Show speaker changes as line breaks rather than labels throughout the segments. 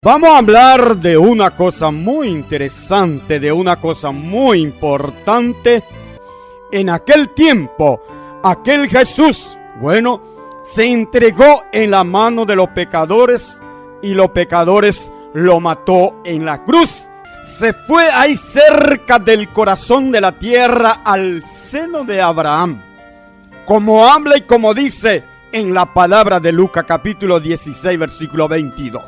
Vamos a hablar de una cosa muy interesante, de una cosa muy importante. En aquel tiempo, aquel Jesús, se entregó en la mano de los pecadores y los pecadores lo mató en la cruz. Se fue ahí cerca del corazón de la tierra al seno de Abraham. Como habla y como dice en la palabra de Lucas capítulo 16 versículo 22.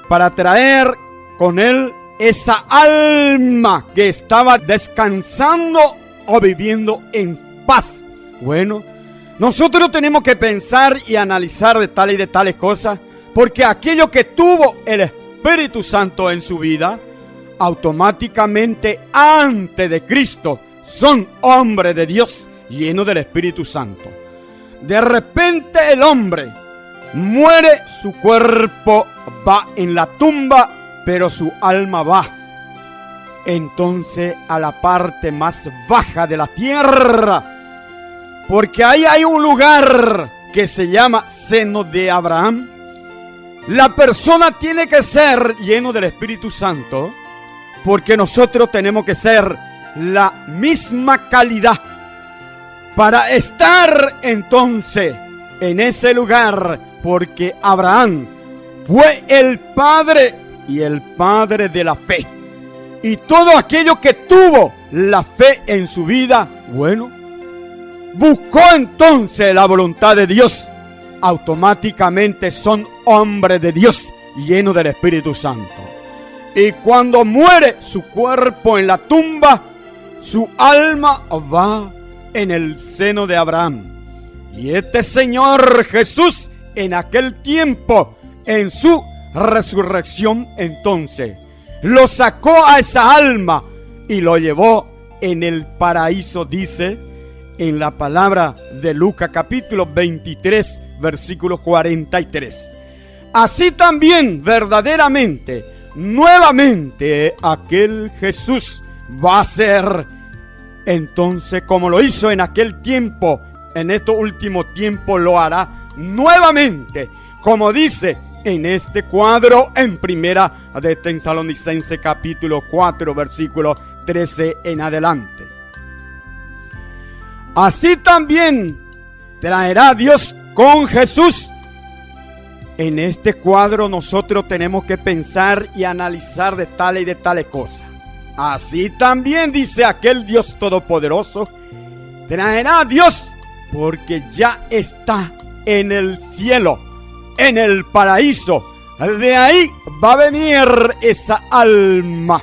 Para traer con él esa alma que estaba descansando o viviendo en paz. Nosotros tenemos que pensar y analizar de tales y de tales cosas, porque aquello que tuvo el Espíritu Santo en su vida, automáticamente antes de Cristo son hombres de Dios llenos del Espíritu Santo. De repente el hombre muere, su cuerpo va en la tumba, pero su alma va entonces a la parte más baja de la tierra, porque ahí hay un lugar que se llama seno de Abraham. La persona tiene que ser lleno del Espíritu Santo, porque nosotros tenemos que ser la misma calidad para estar entonces en ese lugar, porque Abraham fue el padre y el padre de la fe. Y todo aquello que tuvo la fe en su vida, buscó entonces la voluntad de Dios. Automáticamente son hombres de Dios llenos del Espíritu Santo. Y cuando muere su cuerpo en la tumba, su alma va en el seno de Abraham. Y este Señor Jesús en aquel tiempo, en su resurrección, entonces lo sacó a esa alma y lo llevó en el paraíso, dice en la palabra de Lucas capítulo 23 versículo 43. Así también verdaderamente, nuevamente aquel Jesús va a ser entonces como lo hizo en aquel tiempo, en estos últimos tiempos lo hará nuevamente, como dice en este cuadro en primera de Tesalonicenses capítulo 4 versículo 13 en adelante. Así también traerá Dios con Jesús. En este cuadro nosotros tenemos que pensar y analizar de tales y de tales cosas. Así también dice aquel Dios todopoderoso, traerá Dios, porque ya está en el cielo, en el paraíso. De ahí va a venir esa alma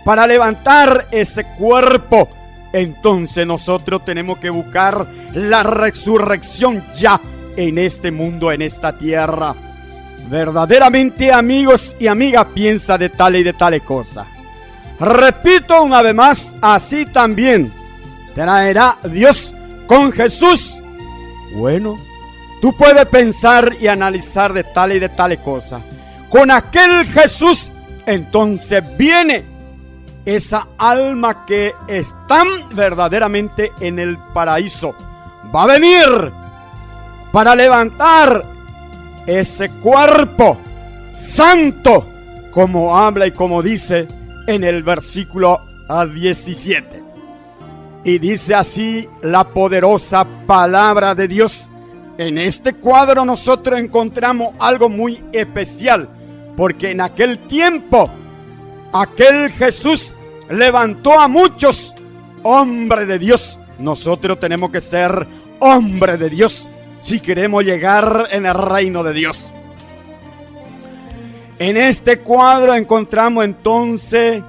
para levantar ese cuerpo. Entonces nosotros tenemos que buscar la resurrección ya en este mundo, en esta tierra. Verdaderamente, amigos y amigas, piensa de tales y de tales cosas. Repito una vez más, así también traerá Dios con Jesús. Tú puedes pensar y analizar de tales y de tales cosas. Con aquel Jesús, entonces viene esa alma que está verdaderamente en el paraíso. Va a venir para levantar ese cuerpo santo, como habla y como dice en el versículo 17. Y dice así la poderosa palabra de Dios. En este cuadro nosotros encontramos algo muy especial, porque en aquel tiempo aquel Jesús levantó a muchos hombres de Dios. Nosotros tenemos que ser hombres de Dios si queremos llegar en el reino de Dios. En este cuadro encontramos entonces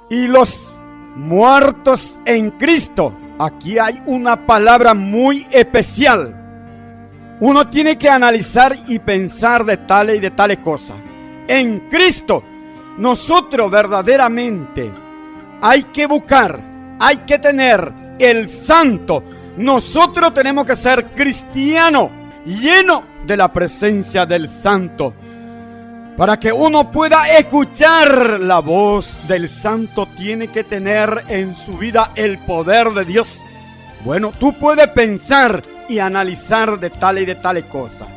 y los muertos en Cristo. Aquí hay una palabra muy especial. Uno tiene que analizar y pensar de tales y de tales cosas. En Cristo, nosotros verdaderamente hay que buscar, hay que tener el santo. Nosotros tenemos que ser cristianos, llenos de la presencia del santo, para que uno pueda escuchar la voz del santo. Tiene que tener en su vida el poder de Dios. Tú puedes pensar y analizar de tales y de tales cosas.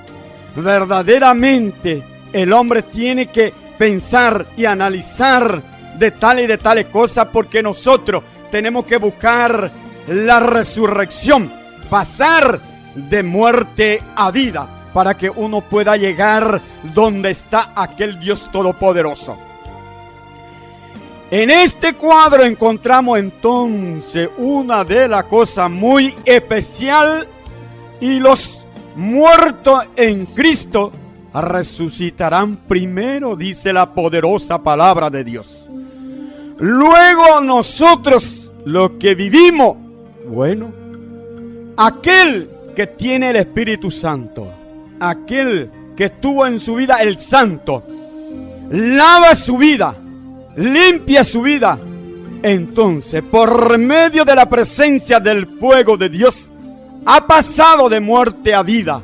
Verdaderamente el hombre tiene que pensar y analizar de tal y de tales cosas, porque nosotros tenemos que buscar la resurrección, pasar de muerte a vida, para que uno pueda llegar donde está aquel Dios todopoderoso. En este cuadro encontramos entonces una de las cosas muy especial, y los muertos en Cristo resucitarán primero, dice la poderosa palabra de Dios. Luego nosotros, los que vivimos, bueno, aquel que tiene el Espíritu Santo, aquel que tuvo en su vida el Santo, lava su vida, limpia su vida, entonces por medio de la presencia del fuego de Dios ha pasado de muerte a vida.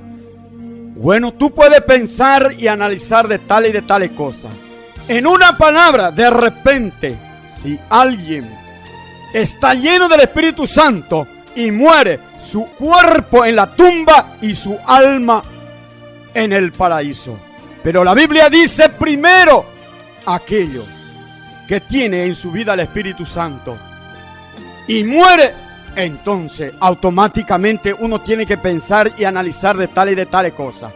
Bueno, tú puedes pensar y analizar de tal y de tales cosas. En una palabra, de repente, si alguien está lleno del Espíritu Santo y muere, su cuerpo en la tumba y su alma en el paraíso. Pero la Biblia dice primero aquello que tiene en su vida el Espíritu Santo y muere, entonces automáticamente uno tiene que pensar y analizar de tal y de tales cosas.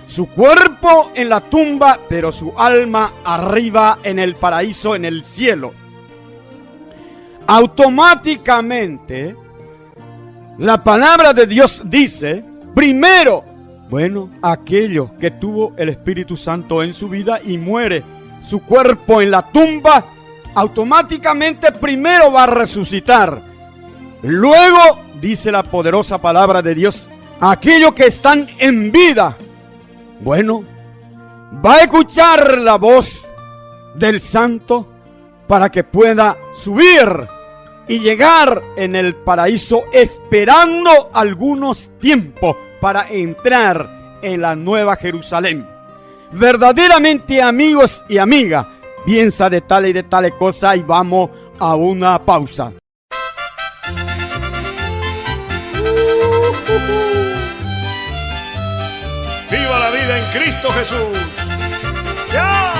Su cuerpo en la tumba, pero su alma arriba en el paraíso, en el cielo. Automáticamente la palabra de Dios dice primero, bueno, aquello que tuvo el Espíritu Santo en su vida y muere, su cuerpo en la tumba, automáticamente primero va a resucitar. Luego, dice la poderosa palabra de Dios, aquellos que están en vida, bueno, va a escuchar la voz del Santo para que pueda subir y llegar en el paraíso, esperando algunos tiempos para entrar en la nueva Jerusalén. Verdaderamente, amigos y amigas, piensa de tal y de tales cosas y vamos a una pausa.
¡Viva la vida en Cristo Jesús! ¡Ya!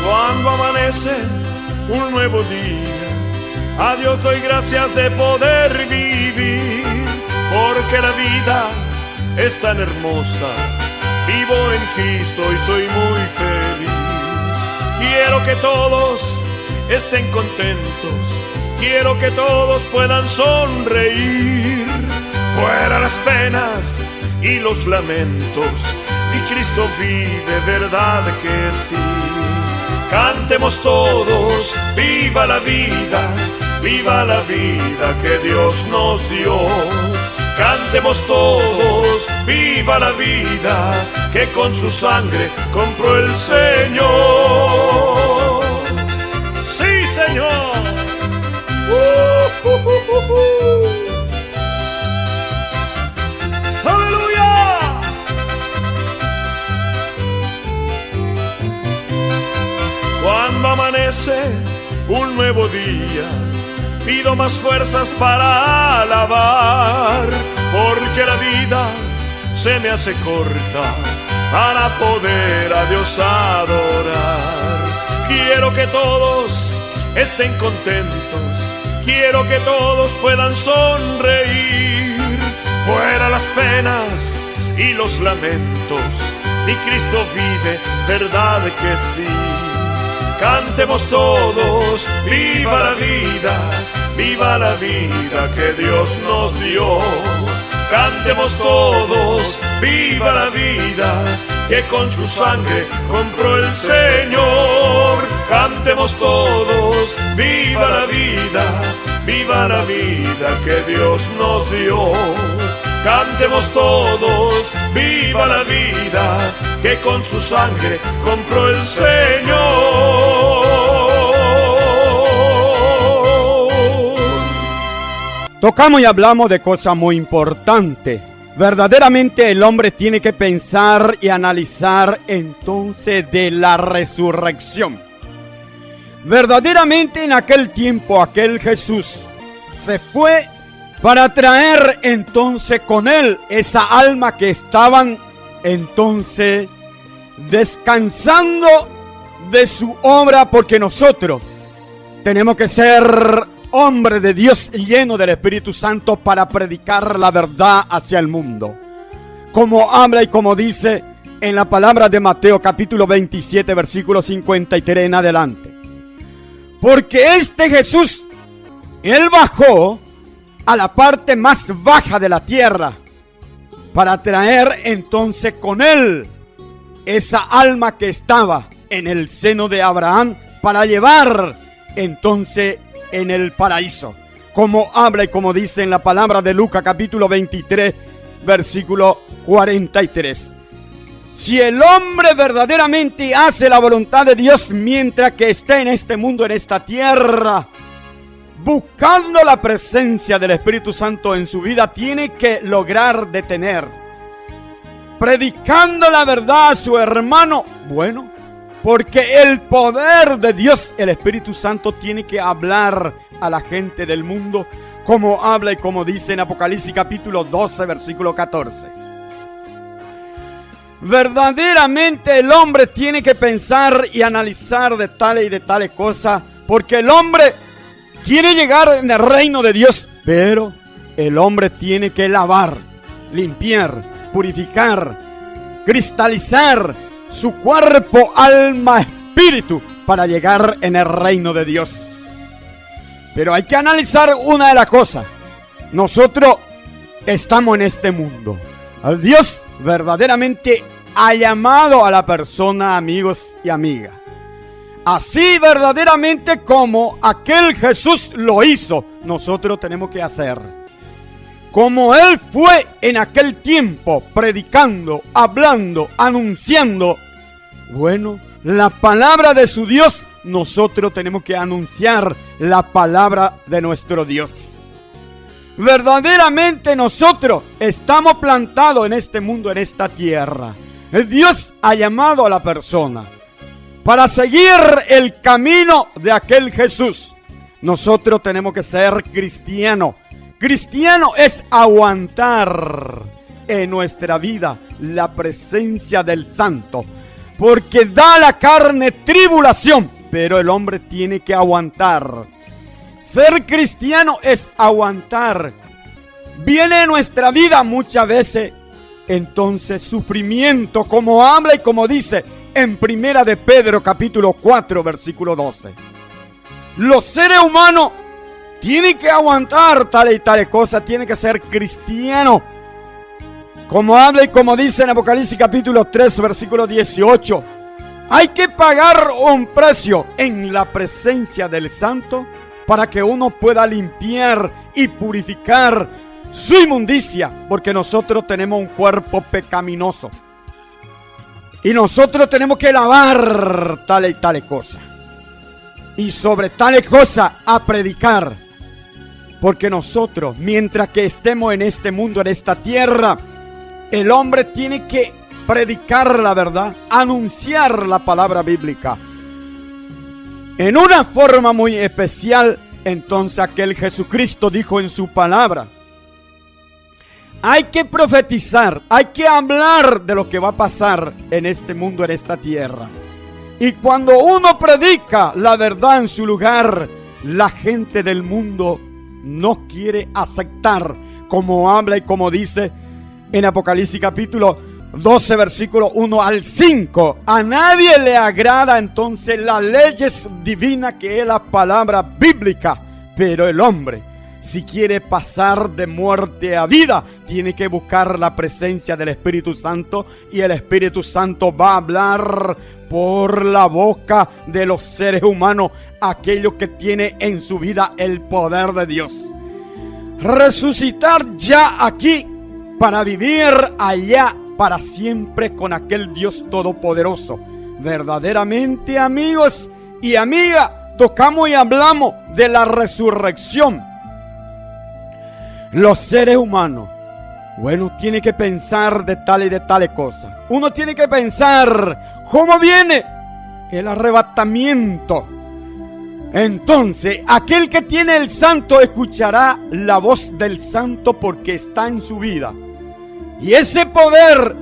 Cuando amanece un nuevo día, a Dios doy gracias de poder vivir, porque la vida es tan hermosa. Vivo en Cristo y soy muy feliz. Quiero que todos estén contentos, quiero que todos puedan sonreír. Fuera las penas y los lamentos, mi Cristo vive, verdad que sí. Cantemos todos, viva la vida que Dios nos dio. Cantemos todos, viva la vida que con su sangre compró el Señor. ¡Sí, Señor! ¡Aleluya! Cuando amanece un nuevo día, pido más fuerzas para alabar, porque la vida se me hace corta para poder a Dios adorar. Quiero que todos estén contentos, quiero que todos puedan sonreír. Fuera las penas y los lamentos, mi Cristo vive, verdad que sí. Cantemos todos, viva la vida que Dios nos dio. Cantemos todos, viva la vida que con su sangre compró el Señor. Cantemos todos, viva la vida que Dios nos dio. Cantemos todos, viva la vida que con su sangre compró el Señor.
Tocamos y hablamos de cosas muy importantes. Verdaderamente el hombre tiene que pensar y analizar entonces de la resurrección. Verdaderamente en aquel tiempo aquel Jesús se fue para traer entonces con él esa alma que estaban entonces descansando de su obra, porque nosotros tenemos que ser hombres de Dios llenos del Espíritu Santo para predicar la verdad hacia el mundo, como habla y como dice en la palabra de Mateo capítulo 27 versículo 53 en adelante. Porque este Jesús, él bajó a la parte más baja de la tierra para traer entonces con él esa alma que estaba en el seno de Abraham, para llevar entonces en el paraíso, como habla y como dice en la palabra de Lucas capítulo 23 versículo 43. Si el hombre verdaderamente hace la voluntad de Dios mientras que esté en este mundo, en esta tierra, buscando la presencia del Espíritu Santo en su vida, tiene que lograr detener, predicando la verdad a su hermano. Bueno, porque el poder de Dios, el Espíritu Santo, tiene que hablar a la gente del mundo, como habla y como dice en Apocalipsis capítulo 12 versículo 14. Verdaderamente el hombre tiene que pensar y analizar de tales y de tales cosas, porque el hombre quiere llegar en el reino de Dios, pero el hombre tiene que lavar, limpiar, purificar, cristalizar su cuerpo, alma, espíritu, para llegar en el reino de Dios. Pero hay que analizar una de las cosas. Nosotros estamos en este mundo. Dios verdaderamente ha llamado a la persona, amigos y amigas. Así verdaderamente como aquel Jesús lo hizo, nosotros tenemos que hacer. Como Él fue en aquel tiempo, predicando, hablando, anunciando, bueno, la palabra de su Dios, nosotros tenemos que anunciar la palabra de nuestro Dios. Verdaderamente nosotros estamos plantados en este mundo, en esta tierra. Dios ha llamado a la persona para seguir el camino de aquel Jesús. Nosotros tenemos que ser cristianos. Cristiano es aguantar en nuestra vida la presencia del Santo, porque da a la carne tribulación, pero el hombre tiene que aguantar. Ser cristiano es aguantar. Viene en nuestra vida muchas veces entonces sufrimiento, como habla y como dice en Primera de Pedro capítulo 4 versículo 12. Los seres humanos tienen que aguantar tales y tales cosas, tienen que ser cristianos. Como habla y como dice en Apocalipsis capítulo 3 versículo 18. Hay que pagar un precio en la presencia del Santo para que uno pueda limpiar y purificar su inmundicia, porque nosotros tenemos un cuerpo pecaminoso y nosotros tenemos que lavar tales y tales cosas, y sobre tales cosas a predicar, porque nosotros, mientras que estemos en este mundo, en esta tierra, el hombre tiene que predicar la verdad, anunciar la palabra bíblica en una forma muy especial. Entonces aquel Jesucristo dijo en su palabra: hay que profetizar, hay que hablar de lo que va a pasar en este mundo, en esta tierra. Y cuando uno predica la verdad en su lugar, la gente del mundo no quiere aceptar, como habla y como dice en Apocalipsis capítulo 12 versículo 1 al 5. A nadie le agrada entonces las leyes divinas, que es la palabra bíblica, pero el hombre, si quiere pasar de muerte a vida, tiene que buscar la presencia del Espíritu Santo, y el Espíritu Santo va a hablar por la boca de los seres humanos aquello que tiene en su vida el poder de Dios. Resucitar ya aquí para vivir allá para siempre con aquel Dios todopoderoso. Verdaderamente, amigos y amigas, tocamos y hablamos de la resurrección. Los seres humanos, bueno, tienen que pensar de tales y de tales cosas. Uno tiene que pensar cómo viene el arrebatamiento. Entonces, aquel que tiene el santo escuchará la voz del santo porque está en su vida. Y ese poder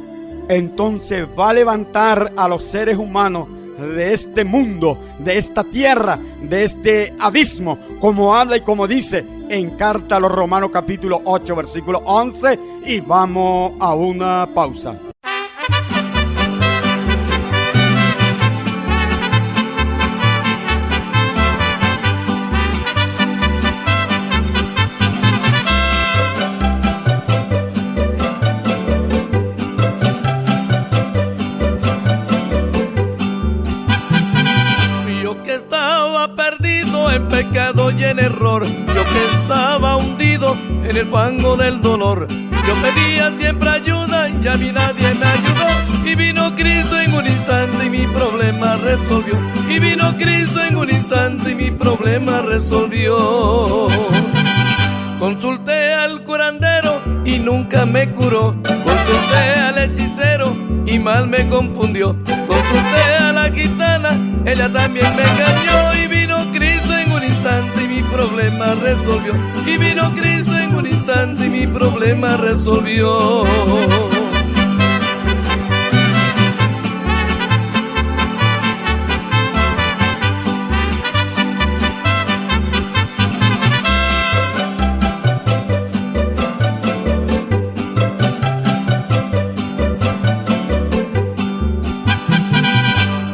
entonces va a levantar a los seres humanos de este mundo, de esta tierra, de este abismo, como habla y como dice en carta a los Romanos capítulo 8 versículo 11. Y vamos a una pausa.
En pecado y en error, yo que estaba hundido en el fango del dolor, yo pedía siempre ayuda y a mí nadie me ayudó, y vino Cristo en un instante y mi problema resolvió, y vino Cristo en un instante y mi problema resolvió. Consulté al curandero y nunca me curó, consulté al hechicero y mal me confundió, consulté a la gitana, ella también me engañó, y vino Cristo en un instante y mi problema resolvió, y vino Cristo en un instante y mi problema resolvió.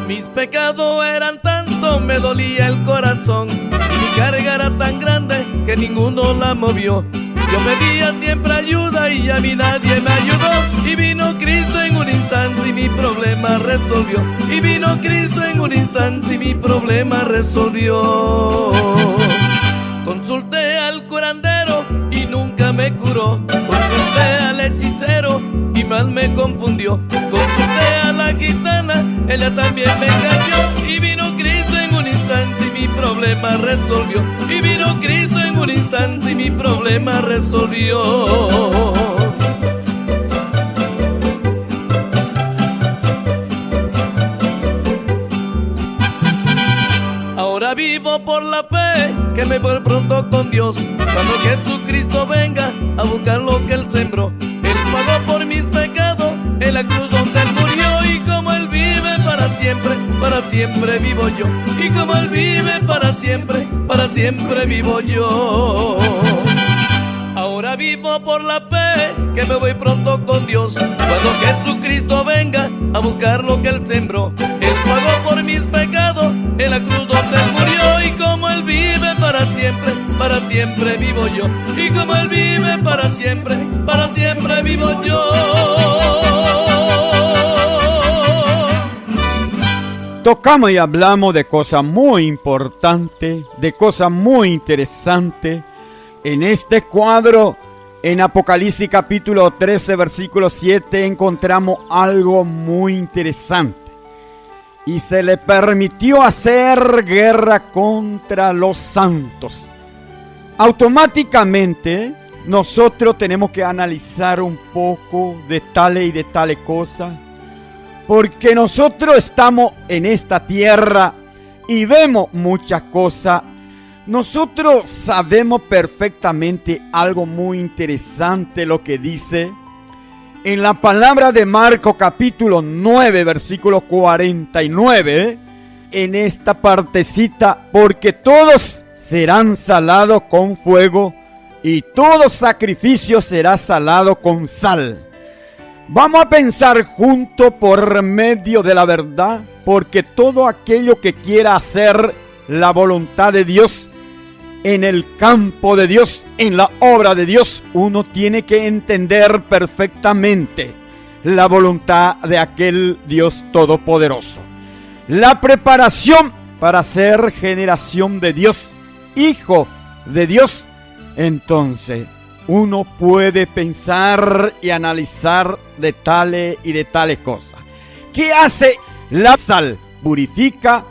Mis pecados eran tantos, me dolía el corazón, y mi carga era tan grande que ninguno la movió. Yo pedía siempre ayuda y a mí nadie me ayudó, y vino Cristo en un instante y mi problema resolvió, y vino Cristo en un instante y mi problema resolvió. Consulté al curandero y nunca me curó, consulté al hechicero y mal me confundió, consulté a la gitana, ella también me engañó, y vino Cristo en un instante y mi problema resolvió, y vino Cristo en un instante y mi problema resolvió. Ahora vivo por la fe, que me voy pronto con Dios, cuando Jesucristo venga a buscar lo que Él sembró. Él pagó por mis pecados en la cruz donde Él murió, y como Él vive para siempre vivo yo, y como Él vive para siempre vivo yo. Ahora vivo por la fe, que me voy pronto con Dios, cuando Jesucristo venga a buscar lo que Él sembró. Él pagó por mis pecados en la cruz donde Él murió, y como Él vive para siempre vivo yo, y como Él vive para siempre vivo yo.
Tocamos y hablamos de cosas muy importantes, de cosas muy interesantes. En este cuadro, en Apocalipsis capítulo 13, versículo 7, encontramos algo muy interesante. Y se le permitió hacer guerra contra los santos. Automáticamente, nosotros tenemos que analizar un poco de tales y de tales cosas. Porque nosotros estamos en esta tierra y vemos muchas cosas. Nosotros sabemos perfectamente algo muy interesante, lo que dice en la palabra de Marcos capítulo 9, versículo 49, en esta partecita, porque todos serán salados con fuego y todo sacrificio será salado con sal. Vamos a pensar juntos por medio de la verdad, porque todo aquello que quiera hacer la voluntad de Dios, en el campo de Dios, en la obra de Dios, uno tiene que entender perfectamente la voluntad de aquel Dios todopoderoso. La preparación para ser generación de Dios, hijo de Dios, entonces uno puede pensar y analizar de tales y de tales cosas. ¿Qué hace la sal? Purifica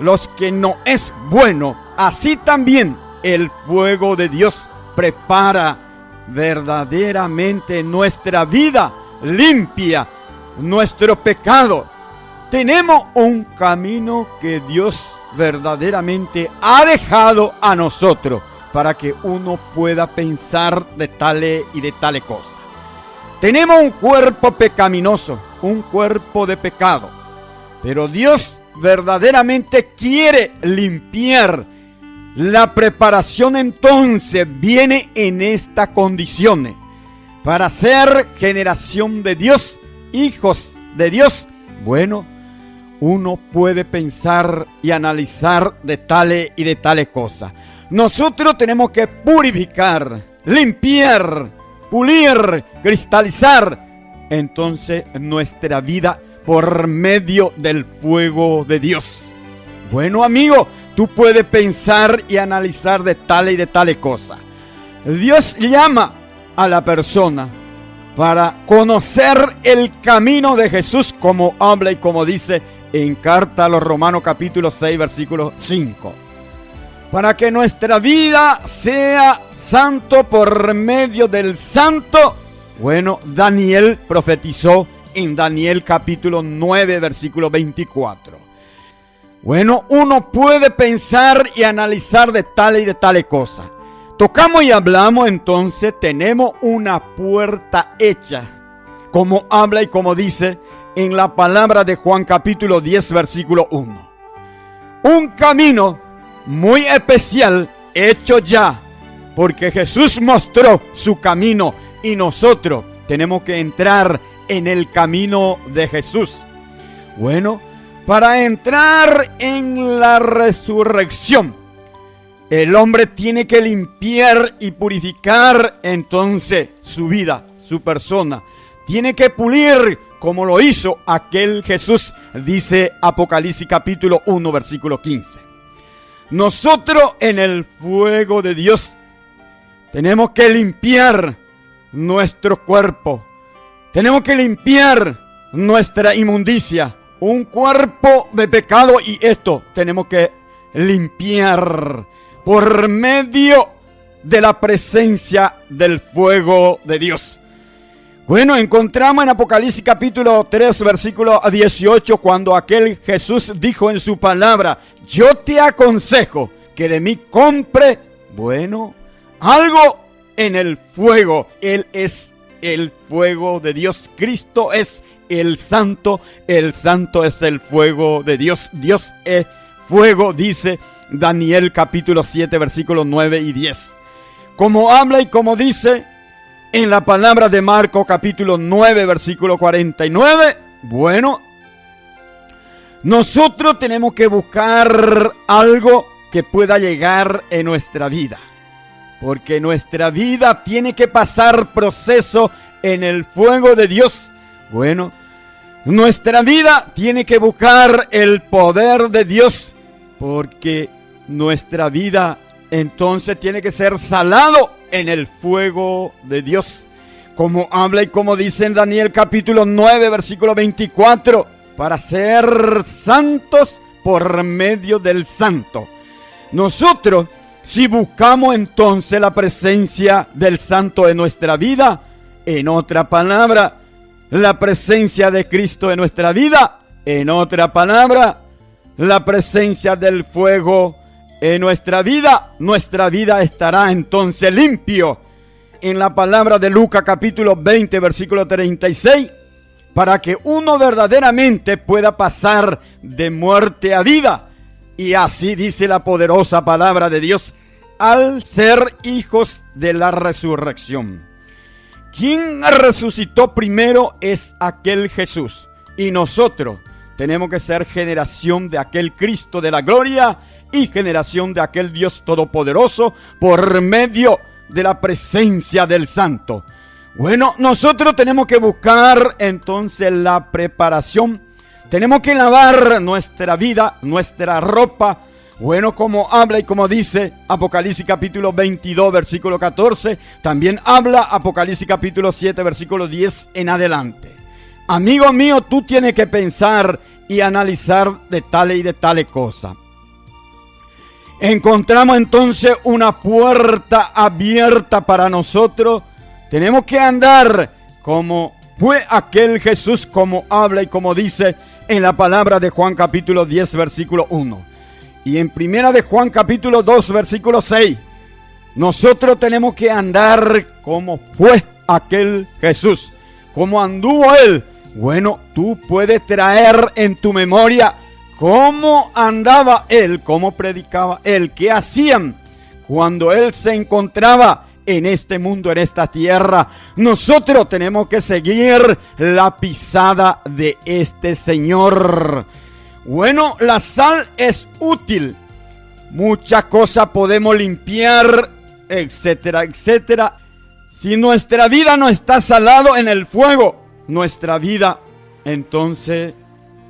los que no es bueno. Así también el fuego de Dios prepara verdaderamente nuestra vida, limpia nuestro pecado. tenemos un camino que Dios verdaderamente ha dejado a nosotros para que uno pueda pensar de tales y de tales cosas. Tenemos un cuerpo pecaminoso, un cuerpo de pecado, pero Dios verdaderamente quiere limpiar. La preparación entonces viene en estas condiciones para ser generación de Dios, hijos de Dios. Bueno, uno puede pensar y analizar de tales y de tales cosas. Nosotros tenemos que purificar, limpiar, pulir, cristalizar entonces nuestra vida por medio del fuego de Dios. Bueno, amigo, tú puedes pensar y analizar de tales y de tales cosas. Dios llama a la persona para conocer el camino de Jesús, como habla y como dice en carta a los Romanos capítulo 6 versículo 5. Para que nuestra vida sea santo por medio del santo. Bueno, Daniel profetizó en Daniel capítulo 9 versículo 24. Bueno, uno puede pensar y analizar de tales y de tales cosas. Tocamos y hablamos, entonces tenemos una puerta hecha, como habla y como dice en la palabra de Juan capítulo 10 versículo 1. Un camino muy especial hecho ya, porque Jesús mostró su camino y nosotros tenemos que entrar en el camino de Jesús. Bueno, para entrar en la resurrección, el hombre tiene que limpiar y purificar entonces su vida, su persona. Tiene que pulir como lo hizo aquel Jesús, dice Apocalipsis capítulo 1 versículo 15. Nosotros en el fuego de Dios tenemos que limpiar nuestro cuerpo. Tenemos que limpiar nuestra inmundicia. Un cuerpo de pecado, y esto tenemos que limpiar por medio de la presencia del fuego de Dios. Bueno, encontramos en Apocalipsis capítulo 3 versículo 18 cuando aquel Jesús dijo en su palabra: yo te aconsejo que de mí compre, bueno, algo en el fuego. Él es el fuego de Dios. Cristo es el santo es el fuego de Dios. Dios es fuego, dice Daniel capítulo 7 versículos 9 y 10. Como habla y como dice en la palabra de Marcos capítulo 9 versículo 49, bueno, nosotros tenemos que buscar algo que pueda llegar en nuestra vida, porque nuestra vida tiene que pasar proceso en el fuego de Dios. Bueno, nuestra vida tiene que buscar el poder de Dios, porque nuestra vida entonces tiene que ser salado en el fuego de Dios. Como habla y como dice en Daniel capítulo 9 versículo 24, para ser santos por medio del santo. Nosotros, si buscamos entonces la presencia del santo en nuestra vida, en otra palabra, la presencia de Cristo en nuestra vida, en otra palabra, la presencia del fuego en nuestra vida estará entonces limpio. En la palabra de Lucas capítulo 20 versículo 36, para que uno verdaderamente pueda pasar de muerte a vida. Y así dice la poderosa palabra de Dios, al ser hijos de la resurrección. Quien resucitó primero es aquel Jesús. Y nosotros tenemos que ser generación de aquel Cristo de la gloria y generación de aquel Dios todopoderoso por medio de la presencia del Santo. Bueno, nosotros tenemos que buscar entonces la preparación. Tenemos que lavar nuestra vida, nuestra ropa. Bueno, como habla y como dice Apocalipsis capítulo 22 versículo 14, también habla Apocalipsis capítulo 7 versículo 10 en adelante. Amigo mío, tú tienes que pensar y analizar de tales y de tales cosas. Encontramos entonces una puerta abierta para nosotros. Tenemos que andar como fue aquel Jesús, como habla y como dice en la palabra de Juan capítulo 10, versículo 1. Y en primera de Juan capítulo 2, versículo 6. Nosotros tenemos que andar como fue aquel Jesús. ¿Cómo anduvo él? Bueno, tú puedes traer en tu memoria cómo andaba él, cómo predicaba él, qué hacían cuando él se encontraba en este mundo, en esta tierra. Nosotros tenemos que seguir la pisada de este Señor. Bueno, la sal es útil. Muchas cosas podemos limpiar, etcétera, etcétera. Si nuestra vida no está salado en el fuego, nuestra vida entonces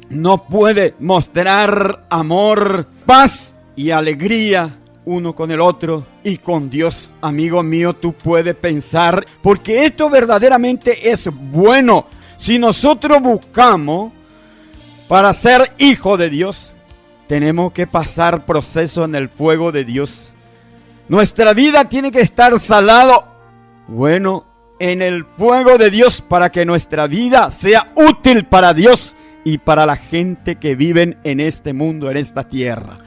no puede mostrar amor, paz y alegría uno con el otro y con Dios. Amigo mío, tú puedes pensar, porque esto verdaderamente es bueno. Si nosotros buscamos para ser hijo de Dios, tenemos que pasar proceso en el fuego de Dios. Nuestra vida tiene que estar salado, bueno, en el fuego de Dios, para que nuestra vida sea útil para Dios y para la gente que viven en este mundo, en esta tierra.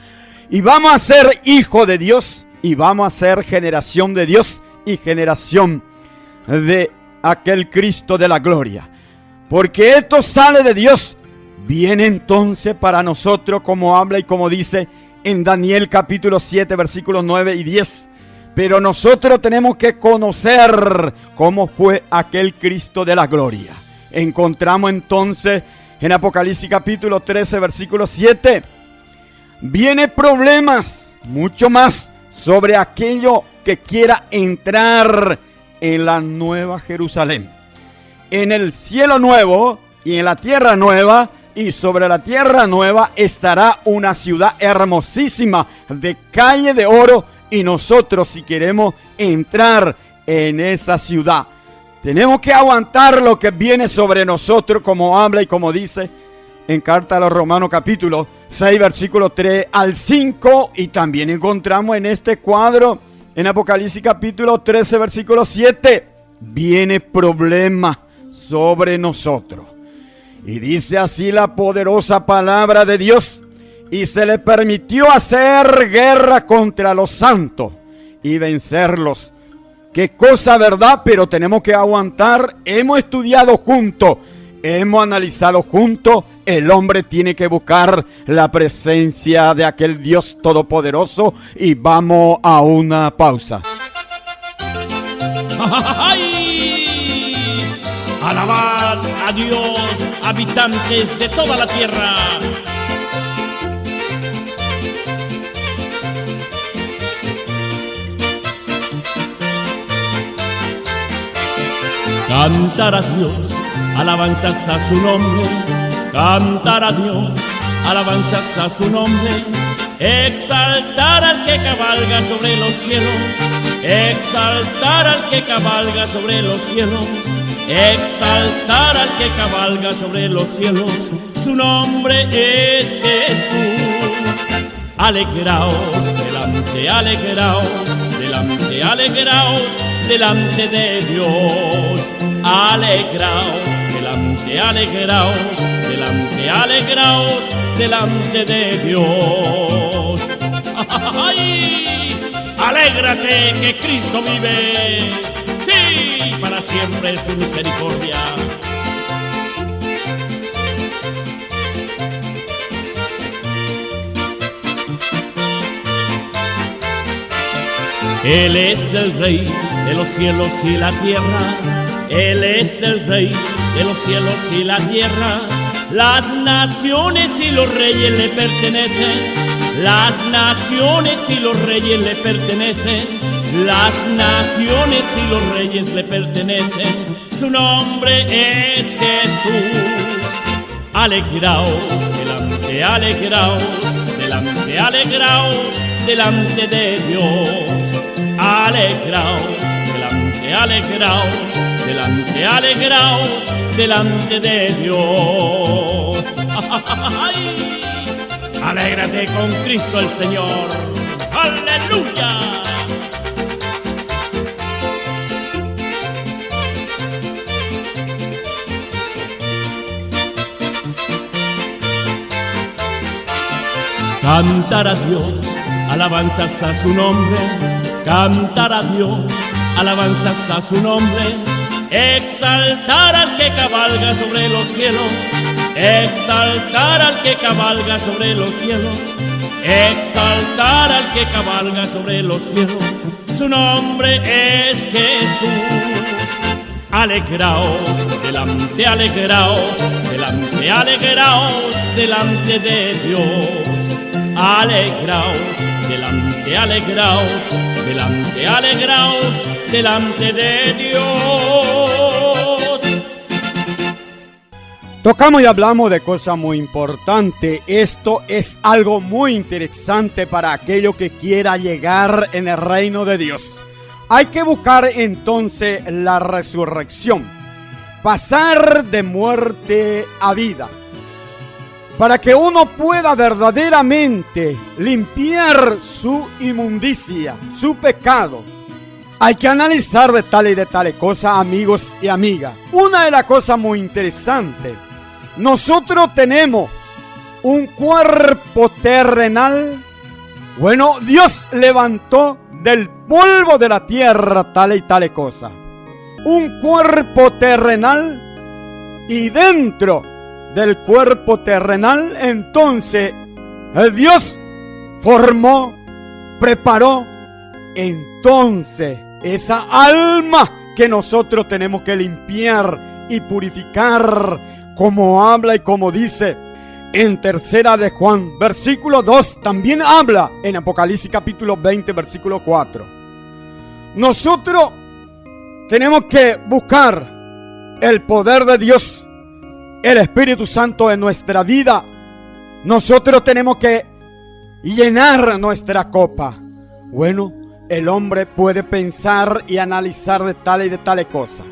Y vamos a ser hijo de Dios, y vamos a ser generación de Dios y generación de aquel Cristo de la gloria. Porque esto sale de Dios, viene entonces para nosotros, como habla y como dice en Daniel capítulo 7, versículos 9 y 10. Pero nosotros tenemos que conocer cómo fue aquel Cristo de la gloria. Encontramos entonces en Apocalipsis capítulo 13, versículo 7. Viene problemas, mucho más, sobre aquello que quiera entrar en la nueva Jerusalén. En el cielo nuevo y en la tierra nueva, y sobre la tierra nueva estará una ciudad hermosísima de calle de oro. Y nosotros, si queremos entrar en esa ciudad, tenemos que aguantar lo que viene sobre nosotros, como habla y como dice en carta a los Romanos capítulo 6, versículo 3 al 5. Y también encontramos en este cuadro, en Apocalipsis capítulo 13, versículo 7, viene problema sobre nosotros. Y dice así la poderosa palabra de Dios: y se le permitió hacer guerra contra los santos y vencerlos. Qué cosa, ¿verdad? Pero tenemos que aguantar. Hemos estudiado juntos, hemos analizado juntos. El hombre tiene que buscar la presencia de aquel Dios todopoderoso. Y vamos a una pausa.
¡Ay! Alabad a Dios, habitantes de toda la tierra. Cantar a Dios, alabanzas a su nombre. Cantar a Dios, alabanzas a su nombre. Exaltar al que cabalga sobre los cielos. Exaltar al que cabalga sobre los cielos. Exaltar al que cabalga sobre los cielos. Su nombre es Jesús. Alegraos delante, alegraos delante, alegraos delante de Dios. Alegraos delante, alegraos delante, alegraos delante de Dios. ¡Ay! Alégrate que Cristo vive. Sí, para siempre es su misericordia. Él es el Rey de los cielos y la tierra. Él es el Rey de los cielos y la tierra. Las naciones y los reyes le pertenecen. Las naciones y los reyes le pertenecen. Las naciones y los reyes le pertenecen. Su nombre es Jesús. Alegraos delante, alegraos delante, alegraos delante de Dios. Alegraos delante, alegraos delante, alegraos delante de Dios. ¡Ay! Alégrate con Cristo el Señor. ¡Aleluya! Cantar a Dios, alabanzas a su nombre. Cantar a Dios, alabanzas a su nombre. Exaltar al que cabalga sobre los cielos. Exaltar al que cabalga sobre los cielos. Exaltar al que cabalga sobre los cielos. Su nombre es Jesús. Alegraos delante, alegraos delante, alegraos delante de Dios. Alegraos delante, alegraos delante, alegraos delante de Dios.
Tocamos y hablamos de cosas muy importantes. Esto es algo muy interesante para aquello que quiera llegar en el reino de Dios. Hay que buscar entonces la resurrección, pasar de muerte a vida, para que uno pueda verdaderamente limpiar su inmundicia, su pecado. Hay que analizar de tales y de tales cosas, amigos y amigas. Una de las cosas muy interesantes, nosotros tenemos un cuerpo terrenal. Bueno, Dios levantó del polvo de la tierra tales y tales cosas. Un cuerpo terrenal, y dentro del cuerpo terrenal, entonces, Dios formó, preparó, entonces, esa alma que nosotros tenemos que limpiar y purificar, como habla y como dice en tercera de Juan, versículo 2, también habla en Apocalipsis capítulo 20, versículo 4. Nosotros tenemos que buscar el poder de Dios, el Espíritu Santo en nuestra vida. Nosotros tenemos que llenar nuestra copa. Bueno, el hombre puede pensar y analizar de tales y de tales cosas.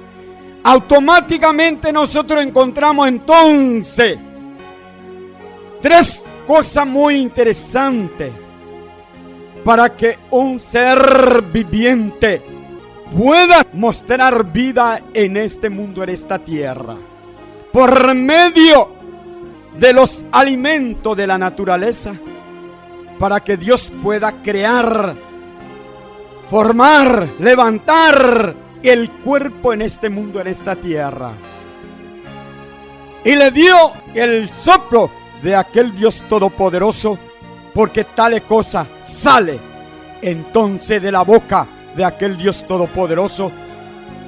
Automáticamente nosotros encontramos entonces tres cosas muy interesantes para que un ser viviente pueda mostrar vida en este mundo, en esta tierra. Por medio de los alimentos de la naturaleza, para que Dios pueda crear, formar, levantar el cuerpo en este mundo, en esta tierra. Y le dio el soplo de aquel Dios todopoderoso, porque tal cosa sale entonces de la boca de aquel Dios todopoderoso,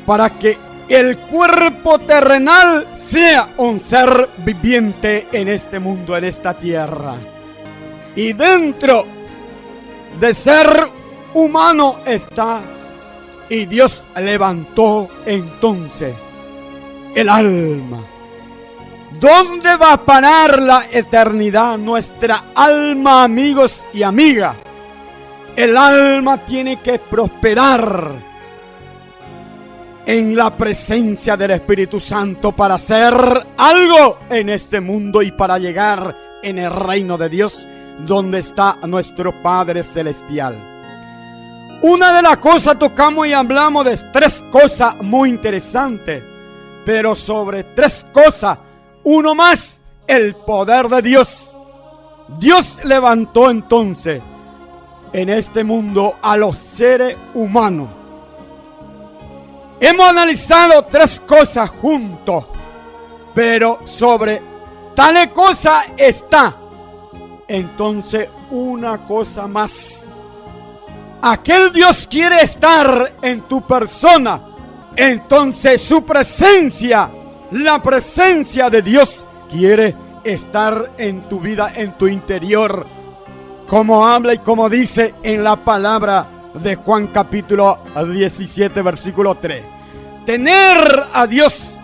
para que el cuerpo terrenal sea un ser viviente en este mundo, en esta tierra. Y dentro de ser humano está, y Dios levantó entonces el alma. ¿Dónde va a parar la eternidad nuestra alma, amigos y amigas? El alma tiene que prosperar en la presencia del Espíritu Santo para hacer algo en este mundo y para llegar en el reino de Dios, donde está nuestro Padre Celestial. Una de las cosas tocamos y hablamos de tres cosas muy interesantes, pero sobre tres cosas, uno más, el poder de Dios. Dios levantó entonces en este mundo a los seres humanos. Hemos analizado tres cosas juntos, pero sobre tal cosa está entonces una cosa más. Aquel Dios quiere estar en tu persona, entonces su presencia, la presencia de Dios quiere estar en tu vida, en tu interior, como habla y como dice en la palabra de Juan capítulo 17 versículo 3. Tener a Dios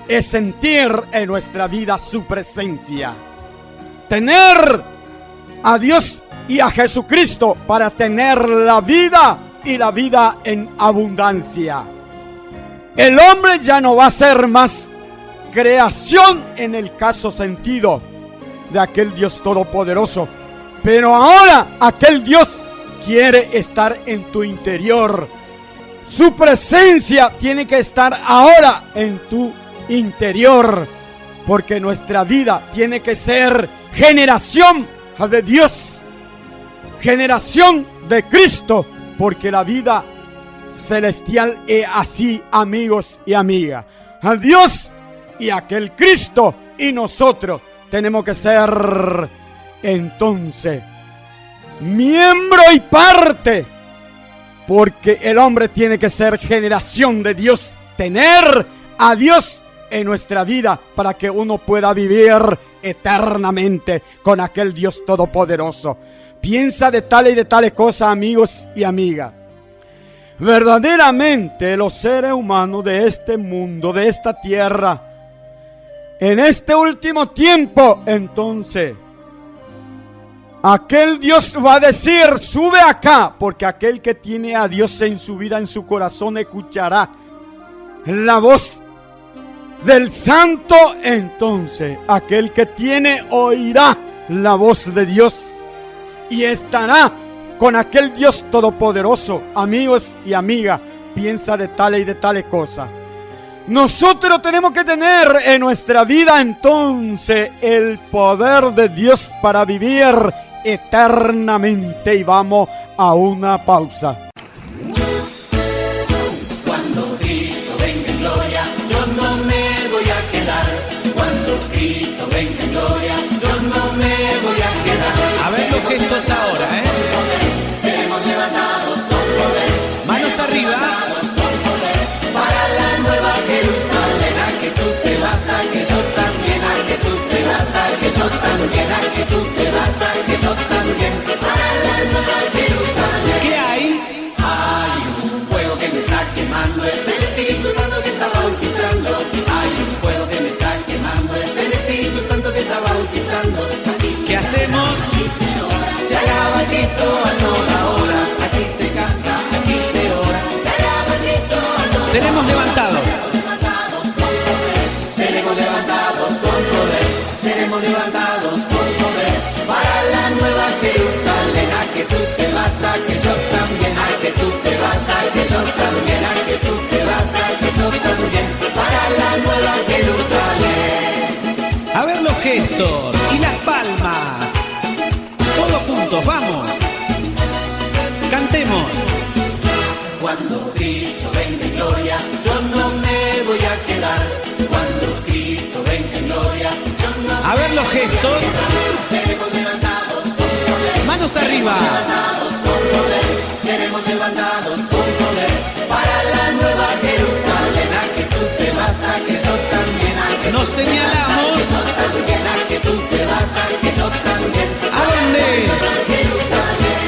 es sentir en nuestra vida su presencia. Tener a Dios y a Jesucristo para tener la vida y la vida en abundancia. El hombre ya no va a ser más creación en el caso sentido de aquel Dios todopoderoso, pero ahora aquel Dios quiere estar en tu interior. Su presencia tiene que estar ahora en tu interior, porque nuestra vida tiene que ser generación de Dios, generación de Cristo, porque la vida celestial es así, amigos y amigas. A Dios y aquel Cristo y nosotros tenemos que ser entonces miembro y parte, porque el hombre tiene que ser generación de Dios, tener a Dios en nuestra vida para que uno pueda vivir eternamente con aquel Dios todopoderoso. Piensa de tales y de tales cosas, amigos y amigas. Verdaderamente los seres humanos de este mundo, de esta tierra, en este último tiempo, entonces, aquel Dios va a decir, sube acá, porque aquel que tiene a Dios en su vida, en su corazón, escuchará la voz del Santo. Entonces, aquel que tiene, oirá la voz de Dios y estará con aquel Dios todopoderoso. Amigos y amigas, piensa de tales y de tales cosas. Nosotros tenemos que tener en nuestra vida entonces el poder de Dios para vivir eternamente. Y vamos a una pausa.
Cuando Cristo venga en gloria, yo no me voy a quedar. Cuando Cristo venga en gloria, yo no me voy a quedar.
A ver los gestos ahora,
Seremos levantados con poder.
Manos arriba.
Para la nueva Jerusalén, a que tú te vas, a que yo también, a que tú te vas, a que yo también, a que tú te vas, a que yo también. Para la nueva Jerusalén.
¿Qué hay?
Hay un fuego que me está quemando, es el Espíritu Santo que está bautizando. Hay un fuego que me está quemando, es el Espíritu Santo que está bautizando.
¿Qué hacemos?
Se alaba a Cristo a toda hora, aquí se canta, aquí se ora. Se alaba a Cristo a toda hora.
Seremos levantados.
Seremos levantados con poder, seremos levantados con poder. Para la nueva Jerusalén, a que tú te vas, a que yo también, a que tú te vas, a que yo también, a que tú te vas, a que yo también. Para la nueva Jerusalén.
A ver los gestos y las palmas. Todos juntos, vamos. Cantemos.
Cuando Cristo venga en gloria, yo no me voy a quedar. Cuando Cristo venga en gloria, yo no
A ver los gestos.
seremos levantados con poder.
Manos arriba.
Levantados con poder, seremos levantados con poder. Para la nueva Jerusalén, a que tú te vas, a que yo también, a que
Nos señalamos.
también, a que tú te vas, a que yo también.
¿A dónde?
Jerusalén.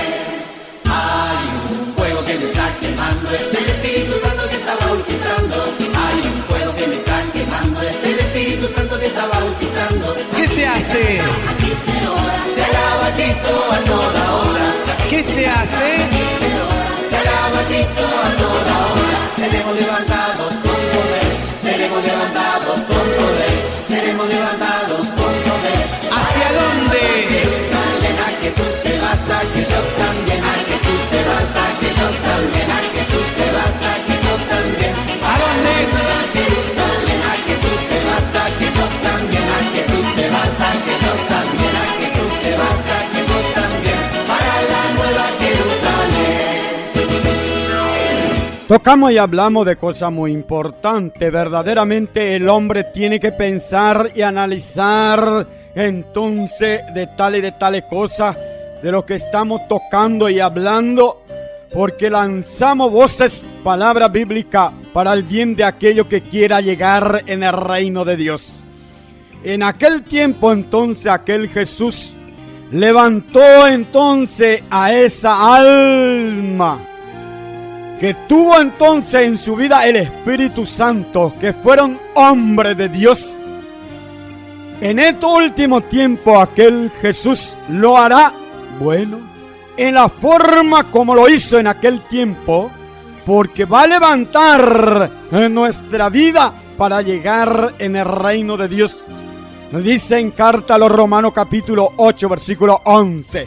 Hay un fuego que me está quemando, es el Espíritu Santo que está bautizando. Hay un fuego que me está quemando, es el Espíritu Santo que está bautizando.
¿Qué se hace?
Aquí se ora, se alaba a Cristo a toda hora.
¿Qué se hace?
Se alaba a Cristo a toda hora. Seremos levantados con poder, seremos levantados con poder, seremos levantados con poder.
¿Hacia dónde?
Jerusalén, a que tú te vas, a que yo también, a que tú te vas, a que yo también, a que tú te vas, a que yo también.
¿A dónde?
Jerusalén, a que tú te vas, a que yo también, a que tú te vas, a que yo también, a que tú te vas, a que yo también. Para la nueva Jerusalén.
Tocamos y hablamos de cosas muy importantes. Verdaderamente el hombre tiene que pensar y analizar entonces de tales cosas de lo que estamos tocando y hablando, porque lanzamos voces, palabra bíblica, para el bien de aquello que quiera llegar en el reino de Dios. En aquel tiempo entonces aquel Jesús levantó entonces a esa alma que tuvo entonces en su vida el Espíritu Santo, que fueron hombres de Dios. En este último tiempo aquel Jesús lo hará, bueno, en la forma como lo hizo en aquel tiempo, porque va a levantar en nuestra vida para llegar en el reino de Dios. Dice en carta a los Romanos capítulo 8 versículo 11.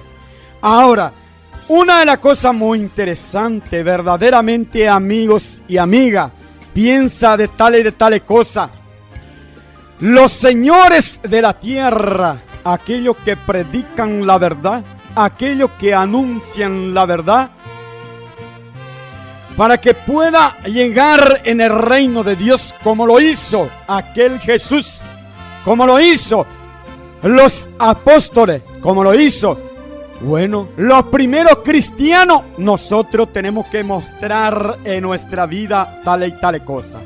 Ahora, una de las cosas muy interesantes, verdaderamente, amigos y amigas, piensa de tales y de tales cosas. Los señores de la tierra aquellos que predican la verdad, aquellos que anuncian la verdad, para que pueda llegar en el reino de Dios como lo hizo aquel Jesús, como lo hizo los apóstoles, como lo hizo, bueno, los primeros cristianos. Nosotros tenemos que mostrar en nuestra vida tal y tal cosa,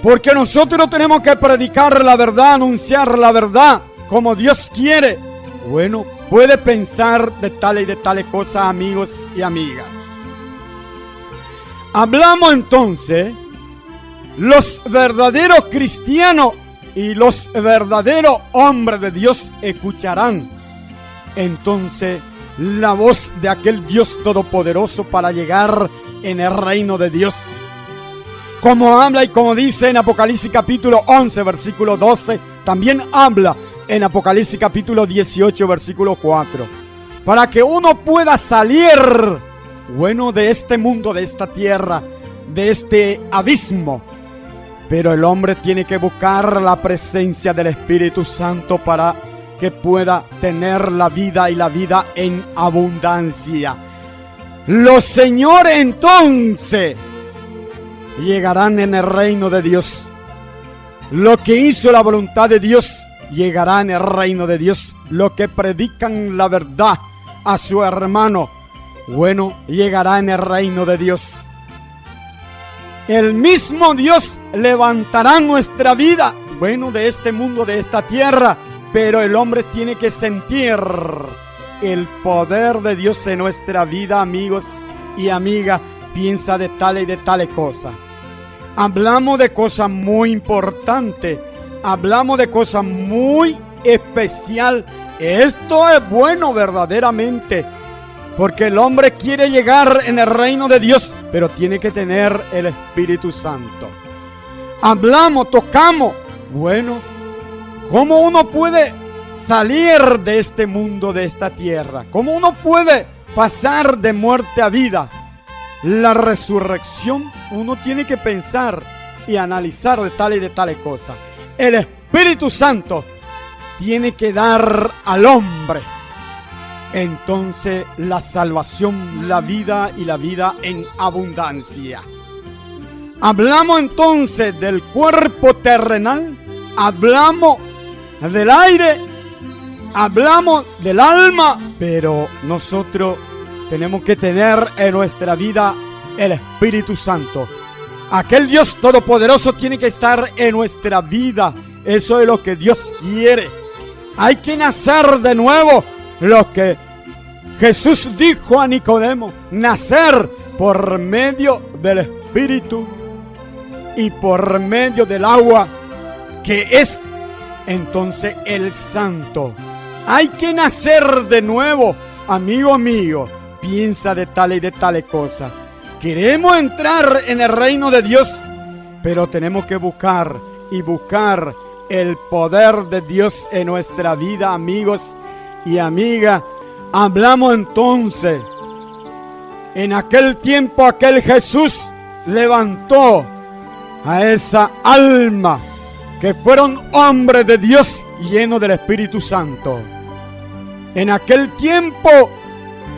porque nosotros tenemos que predicar la verdad, anunciar la verdad como Dios quiere. Bueno, puede pensar de tal y de tal cosa, amigos y amigas. Hablamos entonces, los verdaderos cristianos y los verdaderos hombres de Dios escucharán entonces la voz de aquel Dios todopoderoso para llegar en el reino de Dios. Como habla y como dice en Apocalipsis capítulo 11, versículo 12, también habla en Apocalipsis capítulo 18, versículo 4. Para que uno pueda salir, bueno, de este mundo, de esta tierra, de este abismo. Pero el hombre tiene que buscar la presencia del Espíritu Santo para que pueda tener la vida y la vida en abundancia. Los señores entonces llegarán en el reino de Dios. Lo que hizo la voluntad de Dios llegará en el reino de Dios. Los que predican la verdad a su hermano, bueno, llegará en el reino de Dios. El mismo Dios levantará nuestra vida, bueno, de este mundo, de esta tierra, pero el hombre tiene que sentir el poder de Dios en nuestra vida, amigos y amigas. Piensa de tal y de tal cosa. Hablamos de cosas muy importantes, hablamos de cosas muy especial. Esto es bueno verdaderamente, porque el hombre quiere llegar en el reino de Dios, pero tiene que tener el Espíritu Santo. Hablamos, tocamos. Bueno, ¿cómo uno puede salir de este mundo, de esta tierra? ¿Cómo uno puede pasar de muerte a vida? La resurrección, uno tiene que pensar y analizar de tal y de tal cosa. El Espíritu Santo tiene que dar al hombre entonces la salvación, la vida y la vida en abundancia. Hablamos entonces del cuerpo terrenal, hablamos del aire, hablamos del alma, pero nosotros tenemos que tener en nuestra vida el Espíritu Santo. Aquel Dios todopoderoso tiene que estar en nuestra vida. Eso es lo que Dios quiere. Hay que nacer de nuevo. Lo que Jesús dijo a Nicodemo, nacer por medio del Espíritu y por medio del agua, que es entonces el Santo. Hay que nacer de nuevo, amigo mío. Piensa de tal y de tal cosa. Queremos entrar en el reino de Dios, pero tenemos que buscar y buscar el poder de Dios en nuestra vida, amigos y amigas. Hablamos entonces, en aquel tiempo aquel Jesús levantó a esa alma que fueron hombres de Dios llenos del Espíritu Santo. En aquel tiempo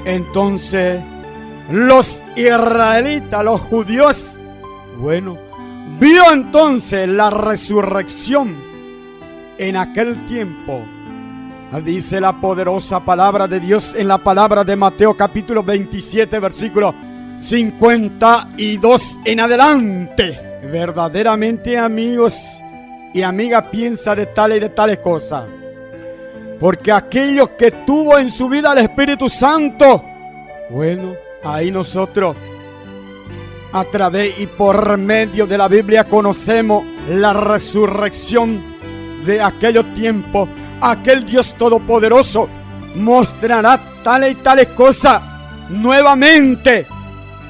entonces los israelitas, los judíos, bueno, vio entonces la resurrección. En aquel tiempo, dice la poderosa palabra de Dios en la palabra de Mateo capítulo 27, versículo 52 en adelante. Verdaderamente, amigos y amigas, piensa de tal y de tales cosas. Porque aquellos que tuvo en su vida el Espíritu Santo, bueno, ahí nosotros a través y por medio de la Biblia conocemos la resurrección de aquellos tiempos. Aquel Dios todopoderoso mostrará tales y tales cosas nuevamente.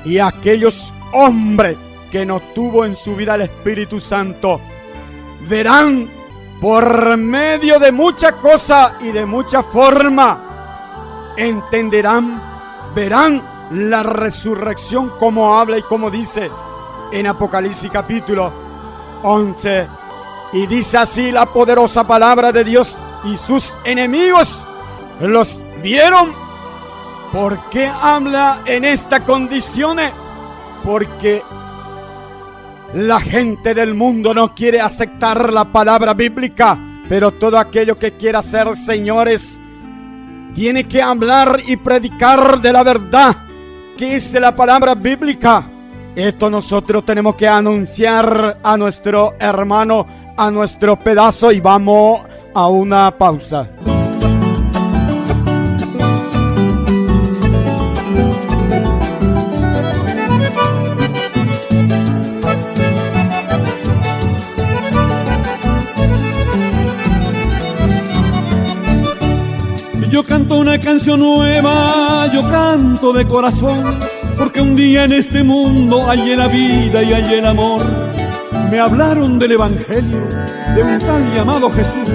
Y aquellos hombres que no tuvo en su vida el Espíritu Santo verán por medio de muchas cosas y de mucha forma, entenderán, verán la resurrección como habla y como dice en Apocalipsis capítulo 11, Y dice así la poderosa palabra de Dios: y sus enemigos los vieron. ¿Por qué habla en esta condición? Porque la gente del mundo no quiere aceptar la palabra bíblica, pero todo aquello que quiera ser, señores, tiene que hablar y predicar de la verdad que es la palabra bíblica. Esto nosotros tenemos que anunciar a nuestro hermano, a nuestro pedazo, y vamos a una pausa.
Yo canto una canción nueva, yo canto de corazón, porque un día en este mundo hallé la vida y hallé el amor. Me hablaron del evangelio, de un tal llamado Jesús,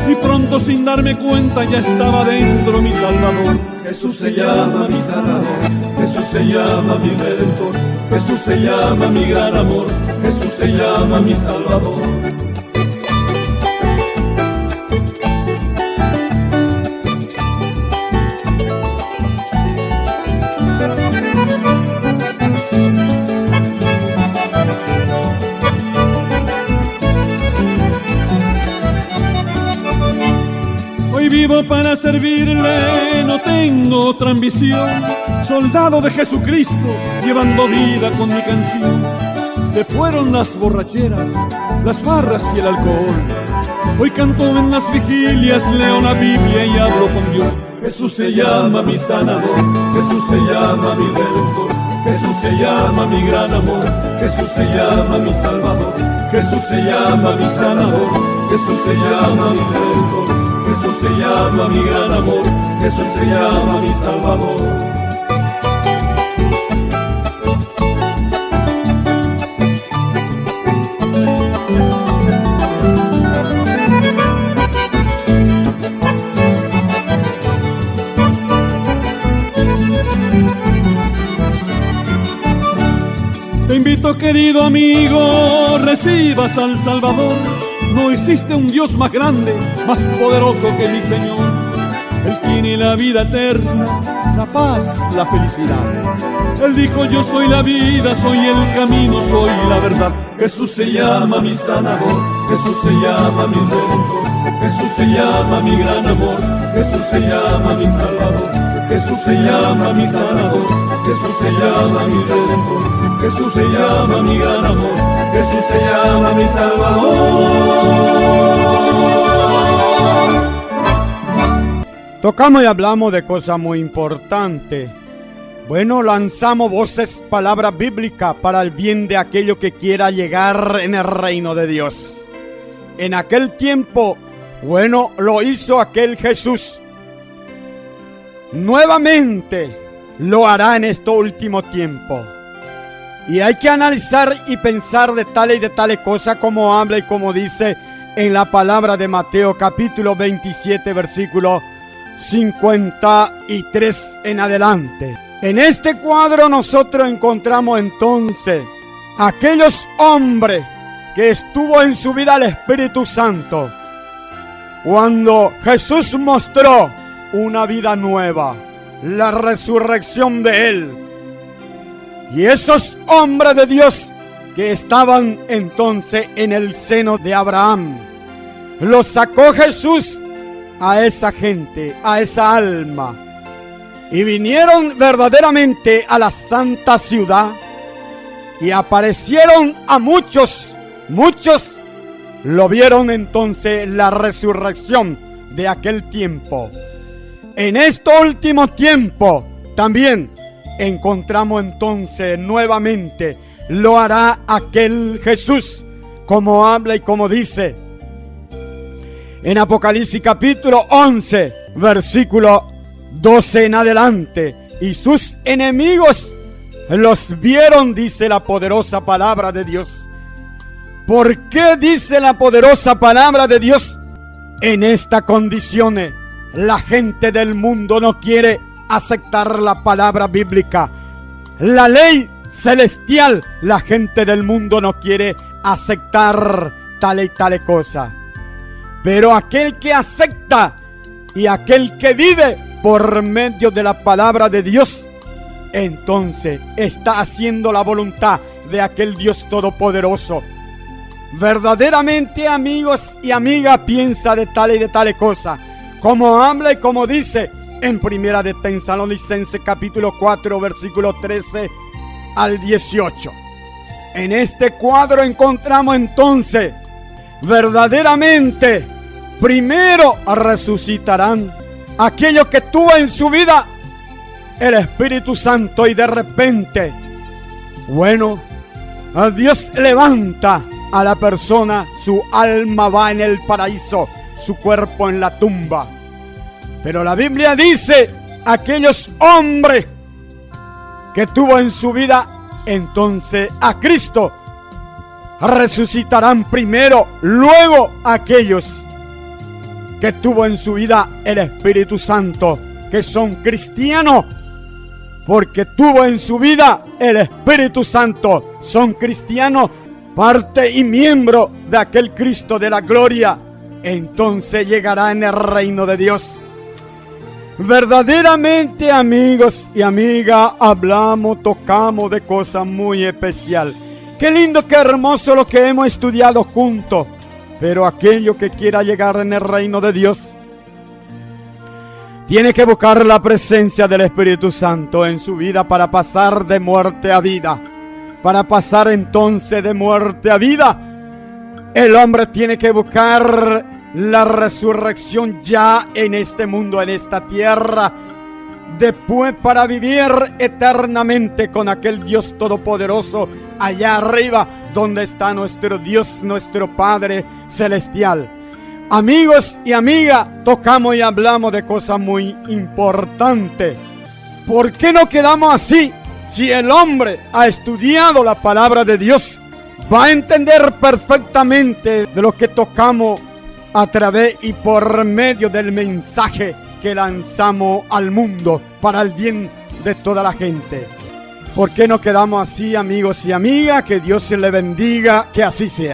y pronto sin darme cuenta ya estaba dentro mi Salvador. Jesús se llama mi sanador, Jesús se llama mi redentor, Jesús se llama mi gran amor, Jesús se llama mi Salvador. Vivo para servirle, no tengo otra ambición. Soldado de Jesucristo, llevando vida con mi canción. Se fueron las borracheras, las barras y el alcohol. Hoy canto en las vigilias, leo la Biblia y hablo con Dios. Jesús se llama mi sanador, Jesús se llama mi redentor, Jesús se llama mi gran amor, Jesús se llama mi salvador, Jesús se llama mi sanador, Jesús se llama mi redentor, Jesús se llama mi gran amor, Jesús se llama mi salvador. Te invito, querido amigo, recibas al Salvador. No existe un Dios más grande, más poderoso que mi Señor. Él tiene la vida eterna, la paz, la felicidad. Él dijo: yo soy la vida, soy el camino, soy la verdad. Jesús se llama mi sanador, Jesús se llama mi redentor, Jesús se llama mi gran amor, Jesús se llama mi salvador, Jesús se llama mi sanador, Jesús se llama mi redentor, Jesús se llama mi gran amor, Jesús se llama mi salvador.
Tocamos y hablamos de cosas muy importantes. Bueno, lanzamos voces, palabras bíblicas para el bien de aquello que quiera llegar en el reino de Dios. En aquel tiempo, bueno, lo hizo aquel Jesús. Nuevamente lo hará en este último tiempo. Y hay que analizar y pensar de tales y de tales cosas, como habla y como dice en la palabra de Mateo capítulo 27 versículo 53 en adelante. En este cuadro nosotros encontramos entonces aquellos hombres que estuvo en su vida el Espíritu Santo cuando Jesús mostró una vida nueva, la resurrección de Él. Y esos hombres de Dios que estaban entonces en el seno de Abraham, los sacó Jesús a esa gente, a esa alma, y vinieron verdaderamente a la santa ciudad y aparecieron a muchos. Muchos lo vieron entonces la resurrección de aquel tiempo. En este último tiempo también encontramos entonces nuevamente lo hará aquel Jesús, como habla y como dice en Apocalipsis capítulo 11 versículo 12 en adelante. Y sus enemigos los vieron, dice la poderosa palabra de Dios. ¿Por qué dice la poderosa palabra de Dios? En esta condición la gente del mundo no quiere aceptar la palabra bíblica, la ley celestial. La gente del mundo no quiere aceptar y tales cosas. Pero aquel que acepta y aquel que vive por medio de la palabra de Dios, entonces está haciendo la voluntad de aquel Dios todopoderoso. Verdaderamente, amigos y amigas, piensa de tales cosas, como habla y como dice en Primera de Tesalonicenses capítulo 4 versículo 13 al 18. En este cuadro encontramos entonces verdaderamente primero resucitarán aquellos que tuvo en su vida el Espíritu Santo, y de repente, bueno, Dios levanta a la persona, su alma va en el paraíso, su cuerpo en la tumba. Pero la Biblia dice, aquellos hombres que tuvo en su vida entonces a Cristo, resucitarán primero, luego aquellos que tuvo en su vida el Espíritu Santo, que son cristianos, porque tuvo en su vida el Espíritu Santo, son cristianos, parte y miembro de aquel Cristo de la gloria, entonces llegará en el reino de Dios. Verdaderamente, amigos y amigas, hablamos, tocamos de cosas muy especiales. Qué lindo, qué hermoso lo que hemos estudiado juntos. Pero aquello que quiera llegar en el reino de Dios tiene que buscar la presencia del Espíritu Santo en su vida para pasar de muerte a vida. Para pasar entonces de muerte a vida, el hombre tiene que buscar la resurrección ya en este mundo, en esta tierra. Después para vivir eternamente con aquel Dios todopoderoso allá arriba, donde está nuestro Dios, nuestro Padre celestial. Amigos y amigas, tocamos y hablamos de cosas muy importantes. ¿Por qué no quedamos así? Si el hombre ha estudiado la palabra de Dios, va a entender perfectamente de lo que tocamos a través y por medio del mensaje que lanzamos al mundo para el bien de toda la gente. ¿Por qué no quedamos así, amigos y amigas? Que Dios se le bendiga, que así sea.